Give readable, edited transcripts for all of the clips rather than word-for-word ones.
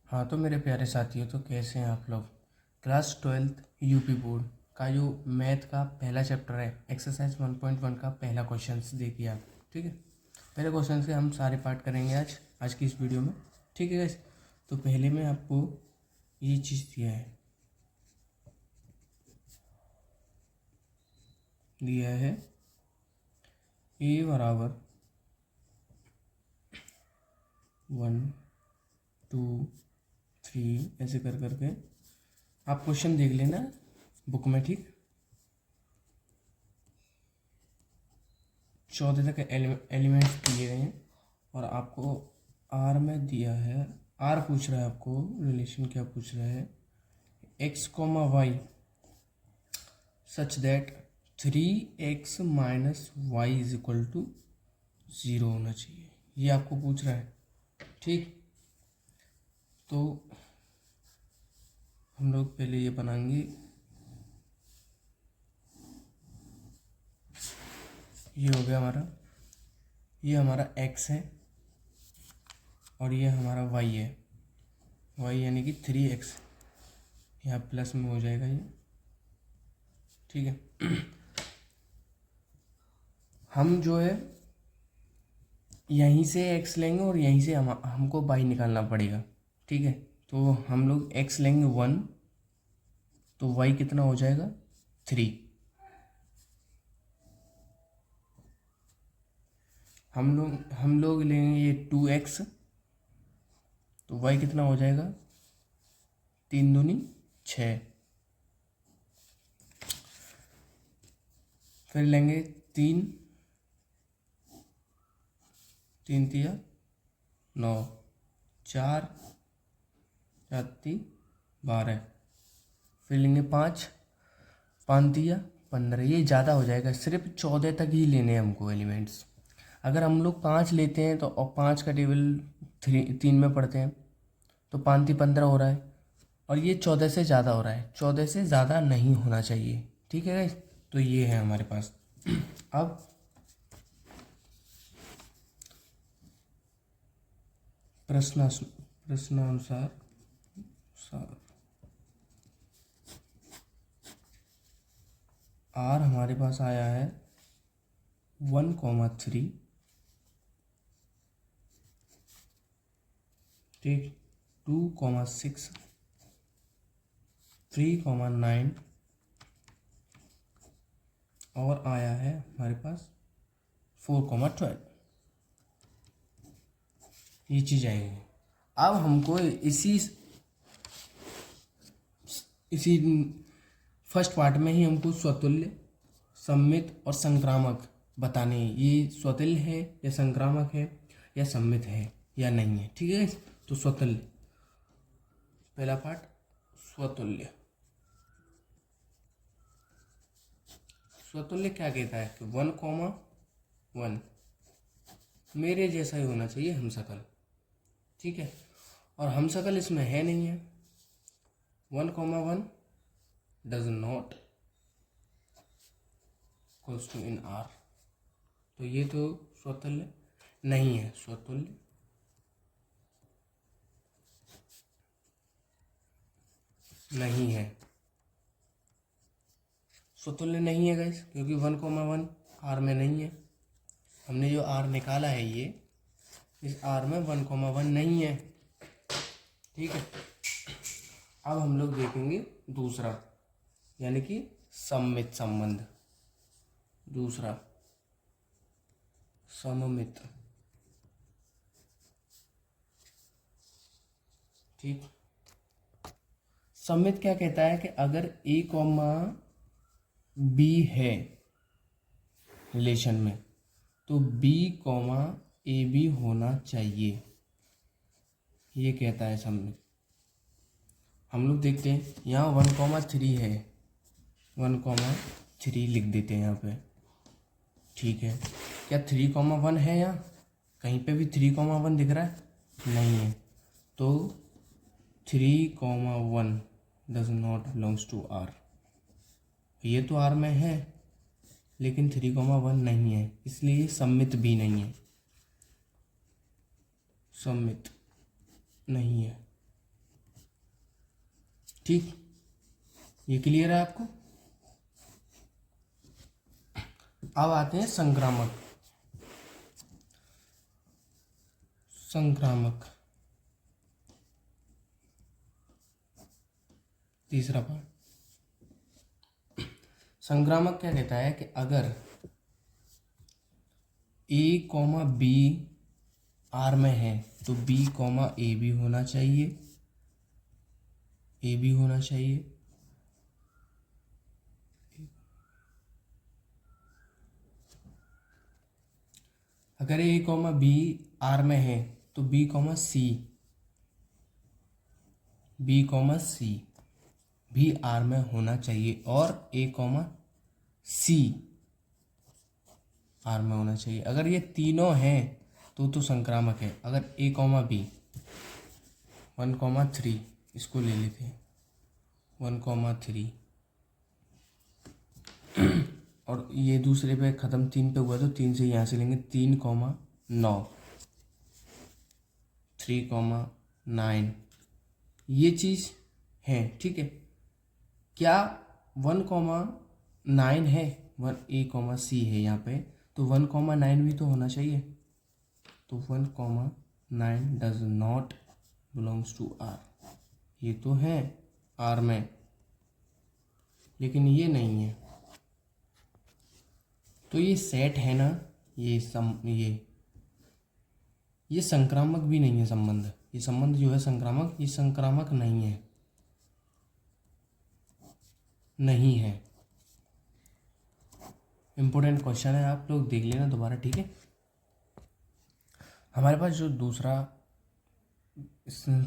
हाँ तो मेरे प्यारे साथियों, तो कैसे हैं आप लोग। क्लास 12th यूपी बोर्ड का जो मैथ का पहला चैप्टर है, एक्सरसाइज 1.1 का पहला क्वेश्चन देखिए आप। ठीक है, पहले क्वेश्चन के हम सारे पार्ट करेंगे आज की इस वीडियो में। ठीक है गाइस, तो पहले में आपको ये चीज़ दिया है ए बराबर 1 2 3 ऐसे कर करके आप क्वेश्चन देख लेना बुक में। ठीक, 14 तक एलिमेंट्स दिए गए हैं और आपको आर में दिया है। आर पूछ रहा है आपको, रिलेशन क्या पूछ रहा है, x comma y such that 3x minus y is equal to 0 होना चाहिए, ये आपको पूछ रहा है। ठीक, तो हम लोग पहले ये बनाएंगे। ये हो गया हमारा, ये हमारा x है और ये हमारा y है। y यानी कि 3x, यहाँ प्लस में हो जाएगा ये। ठीक है, हम जो है यहीं से x लेंगे और यहीं से हमको y निकालना पड़ेगा। ठीक है, तो हम लोग x लेंगे 1, तो y कितना हो जाएगा 3। हम लोग लेंगे ये 2x, तो y कितना हो जाएगा 3 दूनी 6। फिर लेंगे 3 तिया 9, 4 4 12। फिर लेंगे 5 तिया 15। ये ज़्यादा हो जाएगा, सिर्फ 14 तक ही लेने हैं हमको एलिमेंट्स। अगर हम लोग 5 लेते हैं तो, और 5 का टेबल 3 में पढ़ते हैं, तो 5 15 हो रहा है और ये 14 से ज़्यादा हो रहा है। 14 से ज़्यादा नहीं होना चाहिए। ठीक है गाइस, तो ये है हमारे पास। अब प्रश्नानुसार आर हमारे पास आया है 1,3। ठीक, 2,6 3,9 और आया है हमारे पास 4,12। ये चीज़ आएगी। अब हमको इसी फर्स्ट पार्ट में ही हमको स्वतुल्य, सम्मित और संक्रामक बताने हैं। ये स्वतुल्य है या संक्रामक है या सम्मित है या नहीं है। ठीक है, तो स्वतुल्य, पहला पार्ट स्वतुल्य। स्वतुल्य क्या कहता है कि 1,1 मेरे जैसा ही होना चाहिए हमशक्ल। ठीक है, और हमशक्ल इसमें है नहीं है। 1,1 does not equals to in R, तो ये तो स्वतुल्य नहीं है। स्वतुल्य नहीं है, स्वतुल्य नहीं है गाइस, क्योंकि 1,1 आर में नहीं है। हमने जो आर निकाला है, ये इस आर में 1,1 नहीं है। ठीक है, अब हम लोग देखेंगे दूसरा, यानी कि सम्मित संबंध। दूसरा सममित। ठीक, सम्मित क्या कहता है कि अगर a कॉमा b है रिलेशन में, तो b कॉमा ए बी होना चाहिए, ये कहता है सम्मित। हम लोग देखते हैं, यहाँ 1,3 है, 1,3 लिख देते हैं यहाँ पे। ठीक है, क्या 3,1 है? यहाँ कहीं पे भी 3,1 दिख रहा है? नहीं है, तो 3,1 does not belongs to R. ये तो आर में है लेकिन 3,1 नहीं है, इसलिए ये सम्मित भी नहीं है, सम्मित नहीं है। ठीक, ये क्लियर है आपको। अब आते हैं संक्रामक। संक्रामक तीसरा पार्ट। संक्रामक क्या कहता है कि अगर ए कॉमा बी आर में है तो बी कॉमा ए भी होना चाहिए, ए भी होना चाहिए। अगर ए कॉमा बी आर में है तो बी कॉमा सी भी आर में होना चाहिए और ए कॉमा सी आर में होना चाहिए। अगर ये तीनों हैं तो संक्रामक है। अगर ए कॉमा बी 1,3 इसको ले लेते हैं 1,3 और ये दूसरे पे ख़त्म 3 पे हुआ तो 3 से यहाँ से लेंगे 3,9 3,9 ये चीज़ है। ठीक है, क्या 1,9 है, 1A, C है यहाँ पे तो 1,9 भी तो होना चाहिए। तो 1,9 does not belongs to R. ये तो है आर में लेकिन ये नहीं है, तो ये सेट है ना। ये संक्रामक भी नहीं है संबंध। ये संबंध जो है संक्रामक, ये संक्रामक नहीं है, नहीं है। इम्पोर्टेंट क्वेश्चन है, आप लोग देख लेना दोबारा। ठीक है, हमारे पास जो दूसरा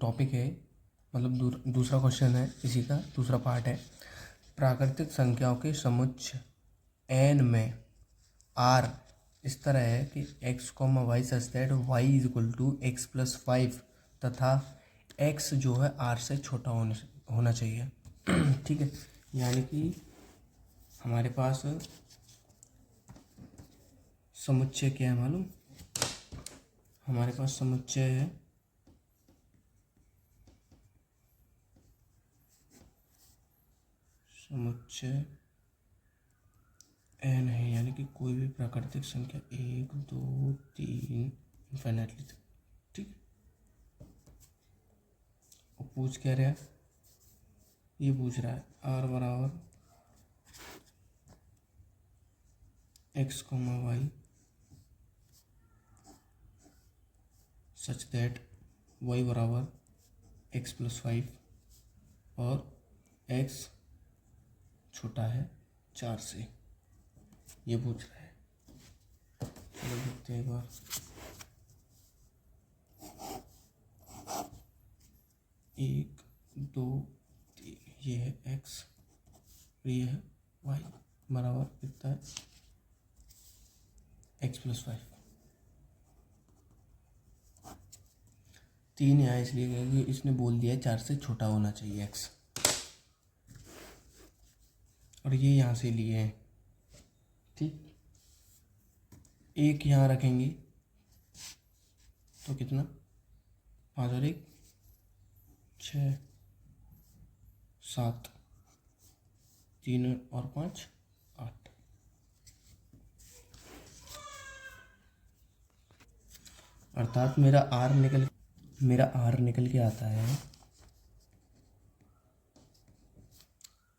टॉपिक है, मतलब दूसरा क्वेश्चन है, इसी का दूसरा पार्ट है। प्राकृतिक संख्याओं के समुच्चय n में r इस तरह है कि x, y such that y is equal to x plus 5 तथा x जो है r से छोटा होना चाहिए। ठीक है, यानी कि हमारे पास समुच्चय क्या है मालूम? हमारे पास समुच्चय है समुच्चय n है, यानी कि कोई भी प्राकृतिक संख्या 1, 2, 3 इनफाइनाइटली। ठीक, और पूछ क्या रहा है? ये पूछ रहा है r बराबर x, y such that y बराबर x प्लस 5 और x छोटा है 4 से, ये पूछ रहा है। चलो देखते हैं एक बार। एक, दो, तीन, ये है x और ये है y बराबर कितना है? x plus 5। 3 यहाँ इसलिए क्योंकि इसने बोल दिया 4 से छोटा होना चाहिए x, और ये यहाँ से लिए हैं। ठीक, एक यहाँ रखेंगे तो कितना? 5 और 1 6 7, 3 और 5 8। अर्थात मेरा r निकल के आता है।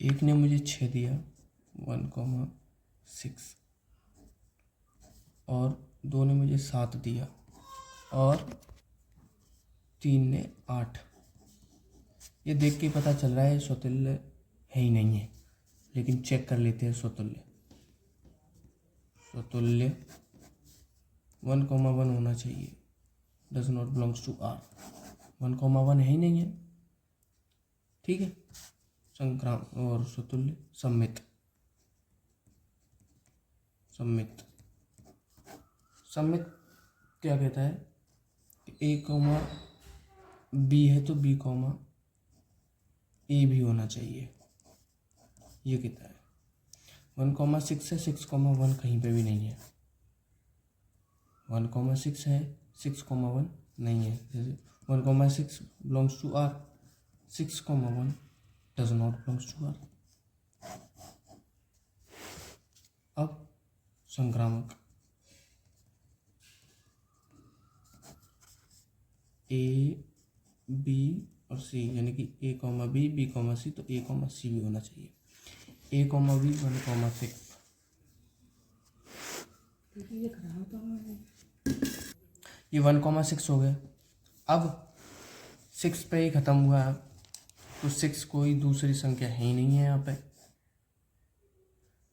एक ने मुझे 6 दिया 1,6 और 2 ने मुझे 7 दिया और 3 ने 8। ये देख के पता चल रहा है स्वतुल्य है ही नहीं है, लेकिन चेक कर लेते हैं। स्वतुल्य 1,1 होना चाहिए, does not belongs to R. 1,1 है ही नहीं है। ठीक है, संक्राम और स्वतुल्य सम्मित क्या कहता है कि ए कॉमा बी है तो बी कॉमा ए भी होना चाहिए। ये कहता है 1,6 है, 6,1 कहीं पे भी नहीं है। 1,6 है, 6,1 नहीं है। जैसे 1,6 belongs to R, 6,1 does not belongs to R. अब संक्रामक ए बी और सी, यानी कि A comma B, B comma C, तो ए कॉमा सी भी होना चाहिए। ए कॉमा बी 1,6, ये 1,6 हो गया। अब 6 पे ही ख़त्म हुआ है, तो 6 कोई दूसरी संख्या है ही नहीं है यहाँ पे।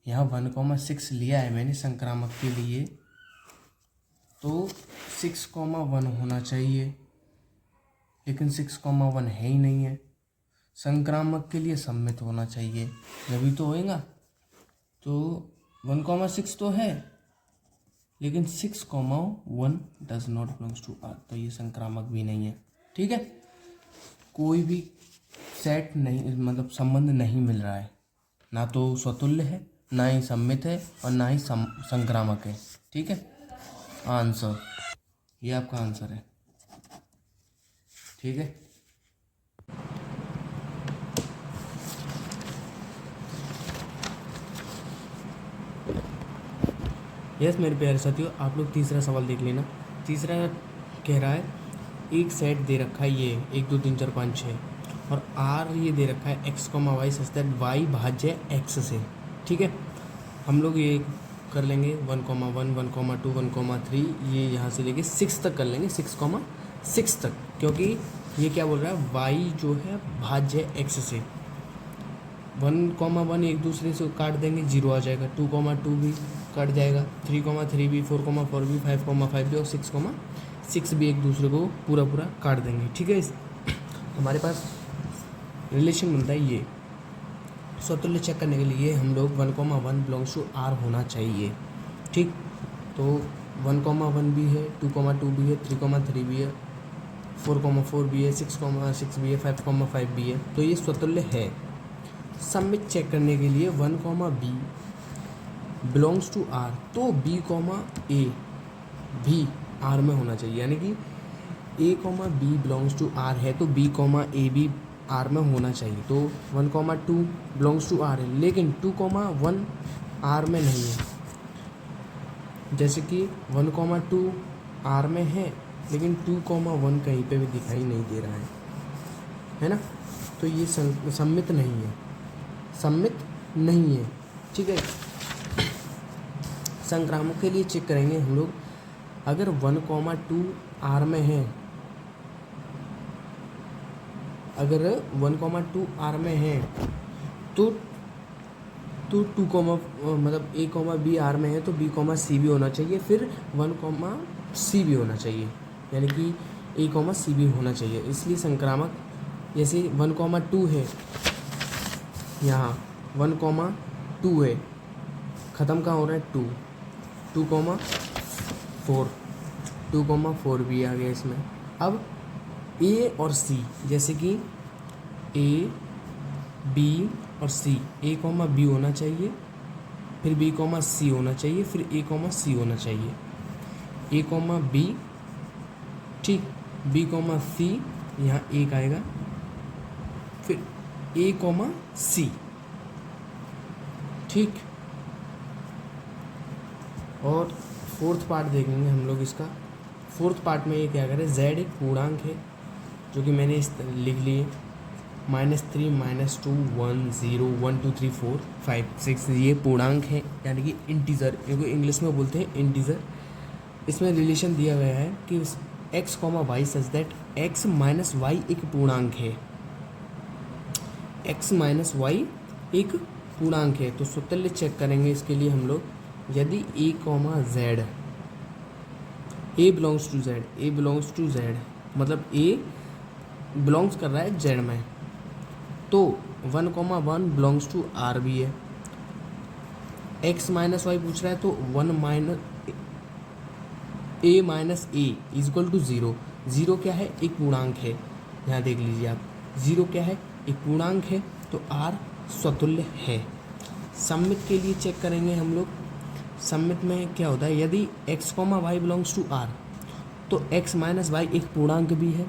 यहाँ 1,6 लिया है मैंने संक्रामक के लिए, तो 6,1 होना चाहिए, लेकिन 6,1 है ही नहीं है। संक्रामक के लिए सम्मित होना चाहिए, जभी तो होएगा। तो 1,6 तो है, लेकिन 6,1 does not belongs to R, तो ये संक्रामक भी नहीं है। ठीक है, कोई भी सेट नहीं, मतलब संबंध नहीं मिल रहा है, ना तो स्वतुल्य है, ना ही सम्मित है, और ना ही संक्रामक है। ठीक है, आंसर ये आपका आंसर है। ठीक है, यस मेरे प्यारे साथियों, आप लोग तीसरा सवाल देख लेना। तीसरा कह रहा है एक सेट दे रखा है, ये 1 2 3 4 5 6, और आर ये दे रखा है x, y such that y भाज्य x से। ठीक है, हम लोग ये कर लेंगे 1,1 1,2 1,3, ये यहाँ से लेके 6 तक कर लेंगे, 6,6 तक, क्योंकि ये क्या बोल रहा है, y जो है भाज्य x से। 1,1 एक दूसरे से काट देंगे, 0 आ जाएगा। 2,2 भी कट जाएगा, 3,3 भी, 4,4 भी, 5,5 भी, और 6,6 भी एक दूसरे को पूरा काट देंगे। ठीक है, हमारे पास रिलेशन बनता है ये। स्वतुल्य चेक करने के लिए हम लोग 1,1 बिलोंग्स टू आर होना चाहिए। ठीक, तो 1,1 भी है, 2,2 भी है, 3,3 भी है, 4,4 भी है, 6,6 भी है, 5,5 भी है, तो ये स्वतुल्य है। सम्मित चेक करने के लिए 1,b बिलोंग्स टू आर, तो b, a भी आर में होना चाहिए, यानी कि a, b belongs to R है, तो b, a भी आर में होना चाहिए। तो 1,2 बिलोंग्स टू आर है, लेकिन 2,1 आर में नहीं है। जैसे कि 1,2 आर में है, लेकिन 2,1 कहीं पे भी दिखाई नहीं दे रहा है ना, तो ये सम्मित नहीं है, सम्मित नहीं है। ठीक है, संक्रामक के लिए चेक करेंगे हम लोग, अगर 1,2 आर में है, अगर 1,2 आर में है, तो 2, मतलब a, b आर में है, तो b, c भी होना चाहिए, फिर 1, c भी होना चाहिए, यानी कि a, c भी होना चाहिए। इसलिए संक्रामक जैसे 1,2 है, यहाँ 1,2 है, ख़त्म कहाँ हो रहा है, 2, 2,4, 2,4 भी आ गया इसमें। अब ए और सी, जैसे कि ए, बी और सी, ए, बी होना चाहिए, फिर बी, सी होना चाहिए, फिर ए, सी होना चाहिए, ए, बी, ठीक, बी, सी, यहाँ एक आएगा, फिर ए, सी, ठीक। और फोर्थ पार्ट देखेंगे हम लोग इसका। फोर्थ पार्ट में ये क्या करें, z एक पूर्णांक है, जो कि मैंने इस लिख लिए, -3 -2 1 0 1 2 3 4 5 6, ये पूर्णांक है, यानी कि इंटीजर, इनको इंग्लिश में बोलते हैं इंटीजर। इसमें रिलेशन दिया गया है कि x, y such that x minus y एक पूर्णांक है, x माइनस वाई एक पूर्णांक है। तो स्वतुल्य चेक करेंगे इसके लिए हम लोग, यदि a, z, a belongs to z, a belongs to z, मतलब a बिलोंग्स कर रहा है z में, तो 1,1 बिलोंग्स टू r भी है। x माइनस वाई पूछ रहा है, तो 1 minus a minus a is equal to 0। 0 क्या है, एक पूर्णांक है, यहाँ देख लीजिए आप, 0 क्या है, एक पूर्णांक है, तो r स्वतुल्य है। सम्मित के लिए चेक करेंगे हम लोग, सम्मित में क्या होता है, यदि x, y belongs to r, तो x माइनस वाई एक पूर्णांक भी है,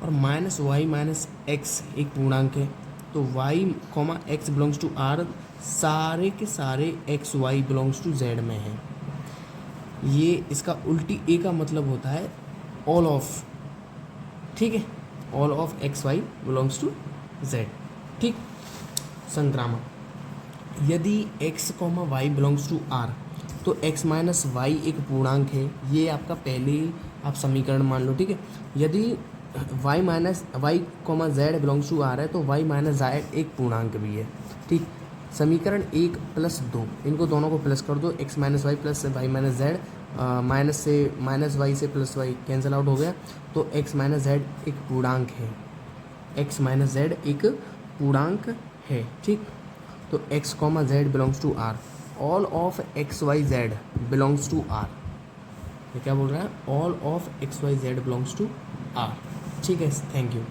और -y माइनस x एक पूर्णांक है, तो y comma x belongs to R सारे के सारे x y belongs to Z में है। ये इसका उल्टी ए का मतलब होता है ऑल ऑफ, ठीक है, all of x y belongs to Z, ठीक। संक्रामक, यदि x comma y belongs to R तो x माइनस वाई एक पूर्णांक है, ये आपका पहले ही आप समीकरण मान लो, ठीक है। यदि y minus y comma Z belongs to R है तो y माइनस जेड एक पूर्णांक भी है, ठीक। समीकरण 1 प्लस 2, इनको दोनों को प्लस कर दो, x minus y plus y minus Z, minus से माइनस वाई से प्लस वाई कैंसिल आउट हो गया, तो x माइनस जेड एक पूर्णांक है, x माइनस जेड एक पूर्णांक है, ठीक। तो x comma Z belongs to R, all of x y Z belongs to R, ये क्या बोल रहा है, all of x y Z belongs to R, ठीक है। Thank you.